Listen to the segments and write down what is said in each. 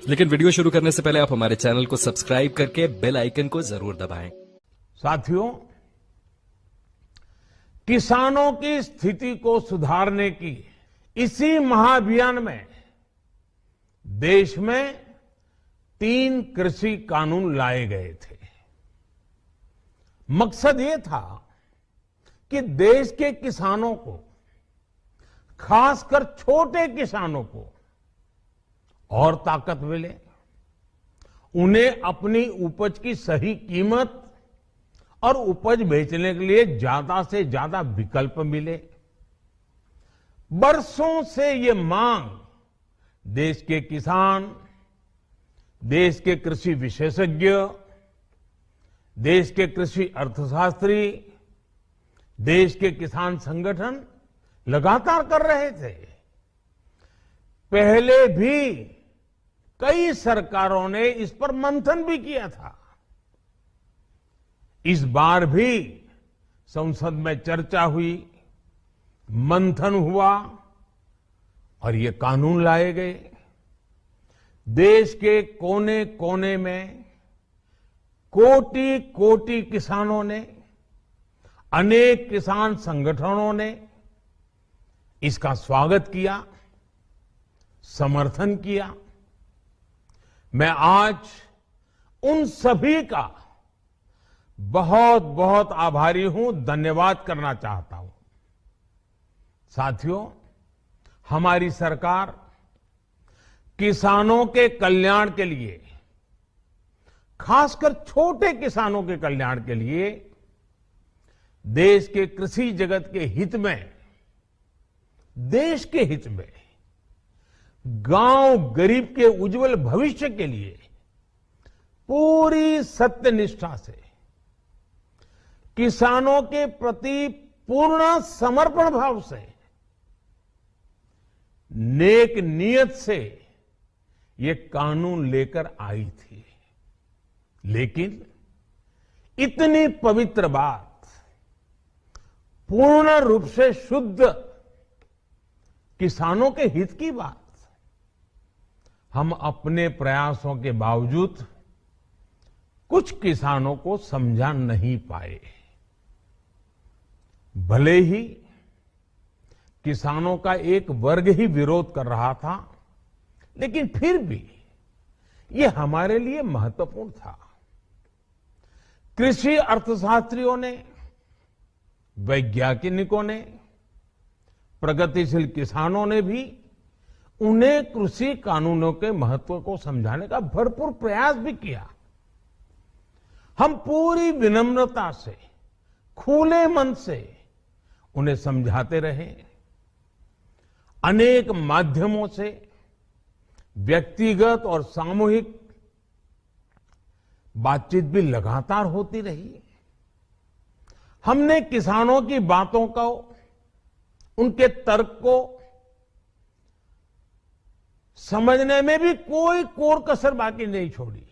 लेकिन वीडियो शुरू करने से पहले आप हमारे चैनल को सब्सक्राइब करके बेल आइकन को जरूर दबाएं। साथियों, किसानों की स्थिति को सुधारने की इसी महाअभियान में देश में 3 कृषि कानून लाए गए थे। मकसद ये था कि देश के किसानों को, खासकर छोटे किसानों को और ताकत मिले, उन्हें अपनी उपज की सही कीमत और उपज बेचने के लिए ज्यादा से ज्यादा विकल्प मिले। बरसों से ये मांग देश के किसान, देश के कृषि विशेषज्ञ, देश के कृषि अर्थशास्त्री, देश के किसान संगठन लगातार कर रहे थे। पहले भी कई सरकारों ने इस पर मंथन भी किया था। इस बार भी संसद में चर्चा हुई, मंथन हुआ और ये कानून लाए गए। देश के कोने कोने में कोटि कोटि किसानों ने, अनेक किसान संगठनों ने इसका स्वागत किया, समर्थन किया। मैं आज उन सभी का बहुत बहुत आभारी हूं, धन्यवाद करना चाहता हूं। साथियों, हमारी सरकार किसानों के कल्याण के लिए, खासकर छोटे किसानों के कल्याण के लिए, देश के कृषि जगत के हित में, देश के हित में, गांव गरीब के उज्जवल भविष्य के लिए पूरी सत्यनिष्ठा से, किसानों के प्रति पूर्ण समर्पण भाव से, नेक नियत से ये कानून लेकर आई थी। लेकिन इतनी पवित्र बात, पूर्ण रूप से शुद्ध किसानों के हित की बात, हम अपने प्रयासों के बावजूद कुछ किसानों को समझा नहीं पाए। भले ही किसानों का एक वर्ग ही विरोध कर रहा था, लेकिन फिर भी ये हमारे लिए महत्वपूर्ण था। कृषि अर्थशास्त्रियों ने, वैज्ञानिकों ने, प्रगतिशील किसानों ने भी उन्हें कृषि कानूनों के महत्व को समझाने का भरपूर प्रयास भी किया। हम पूरी विनम्रता से, खुले मन से उन्हें समझाते रहे। अनेक माध्यमों से व्यक्तिगत और सामूहिक बातचीत भी लगातार होती रही। हमने किसानों की बातों को, उनके तर्क को समझने में भी कोई कोर कसर बाकी नहीं छोड़ी।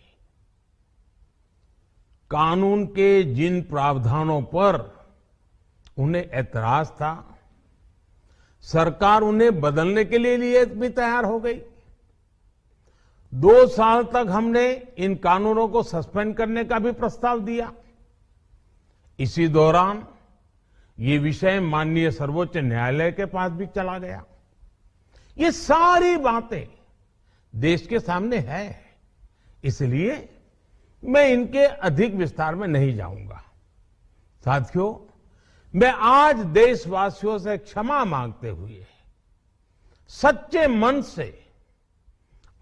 कानून के जिन प्रावधानों पर उन्हें ऐतराज था, सरकार उन्हें बदलने के लिए भी तैयार हो गई। 2 साल तक हमने इन कानूनों को सस्पेंड करने का भी प्रस्ताव दिया। इसी दौरान ये विषय माननीय सर्वोच्च न्यायालय के पास भी चला गया। ये सारी बातें देश के सामने है, इसलिए मैं इनके अधिक विस्तार में नहीं जाऊंगा। साथियों, मैं आज देशवासियों से क्षमा मांगते हुए सच्चे मन से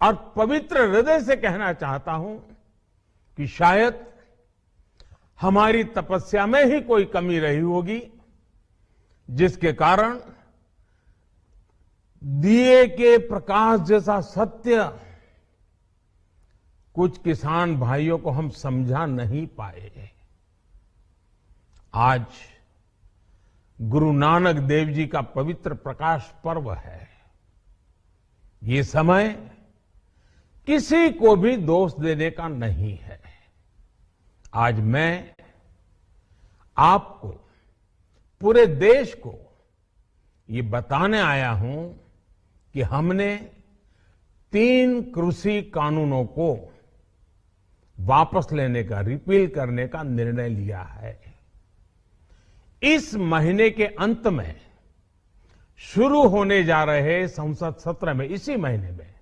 और पवित्र हृदय से कहना चाहता हूं कि शायद हमारी तपस्या में ही कोई कमी रही होगी, जिसके कारण दिए के प्रकाश जैसा सत्य कुछ किसान भाइयों को हम समझा नहीं पाए। आज गुरु नानक देव जी का पवित्र प्रकाश पर्व है। ये समय किसी को भी दोष देने का नहीं है। आज मैं आपको, पूरे देश को ये बताने आया हूं कि हमने 3 कृषि कानूनों को वापस लेने का, रिपील करने का निर्णय लिया है। इस महीने के अंत में शुरू होने जा रहे संसद सत्र में, इसी महीने में,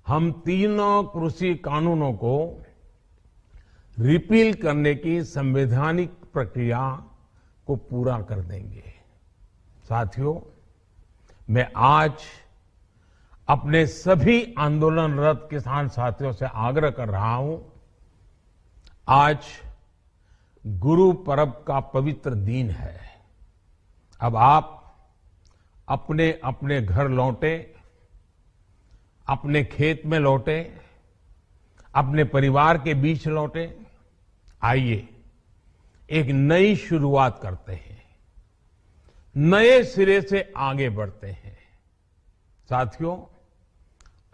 हम तीनों कृषि कानूनों को रिपील करने की संवैधानिक प्रक्रिया को पूरा कर देंगे। साथियों, मैं आज अपने सभी आंदोलनरत किसान साथियों से आग्रह कर रहा हूं, आज गुरु पर्व का पवित्र दिन है। अब आप अपने अपने घर लौटे, अपने खेत में लौटे, अपने परिवार के बीच लौटे। आइए एक नई शुरुआत करते हैं, नए सिरे से आगे बढ़ते हैं। साथियों,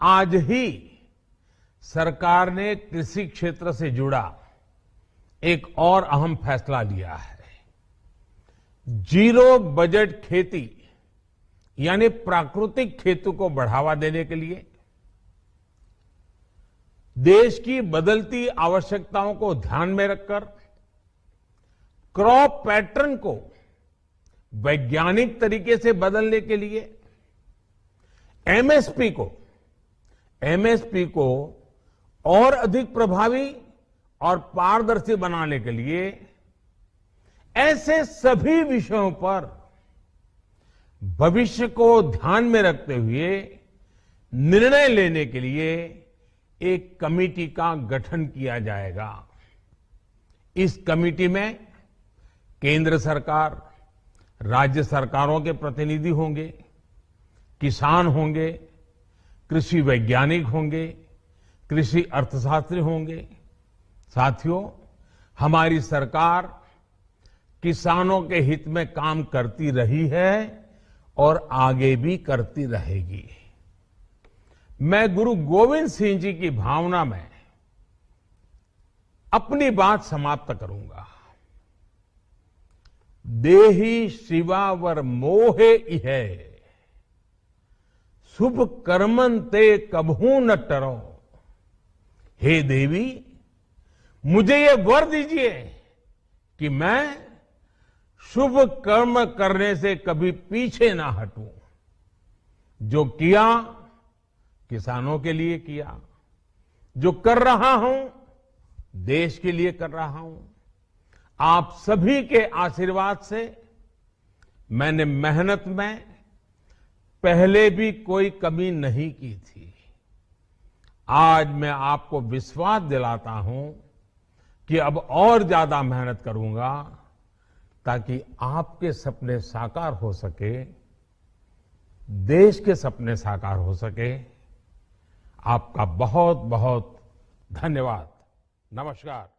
आज ही सरकार ने कृषि क्षेत्र से जुड़ा एक और अहम फैसला लिया है। जीरो बजट खेती यानी प्राकृतिक खेती को बढ़ावा देने के लिए देश की बदलती आवश्यकताओं को ध्यान में रखकर क्रॉप पैटर्न को वैज्ञानिक तरीके से बदलने के लिए एमएसपी को और अधिक प्रभावी और पारदर्शी बनाने के लिए ऐसे सभी विषयों पर भविष्य को ध्यान में रखते हुए निर्णय लेने के लिए एक कमेटी का गठन किया जाएगा। इस कमेटी में केंद्र सरकार, राज्य सरकारों के प्रतिनिधि होंगे, किसान होंगे, कृषि वैज्ञानिक होंगे, कृषि अर्थशास्त्री होंगे। साथियों, हमारी सरकार किसानों के हित में काम करती रही है और आगे भी करती रहेगी। मैं गुरु गोविंद सिंह जी की भावना में अपनी बात समाप्त करूंगा। देहि शिवावर मोहे इहे, शुभ कर्मन ते कबहू न टरो। हे देवी, मुझे ये वर दीजिए कि मैं शुभ कर्म करने से कभी पीछे ना हटूं। जो किया किसानों के लिए किया, जो कर रहा हूं देश के लिए कर रहा हूं। आप सभी के आशीर्वाद से मैंने मेहनत में पहले भी कोई कमी नहीं की थी। आज मैं आपको विश्वास दिलाता हूं कि अब और ज्यादा मेहनत करूंगा ताकि आपके सपने साकार हो सके, देश के सपने साकार हो सके। आपका बहुत बहुत धन्यवाद। नमस्कार।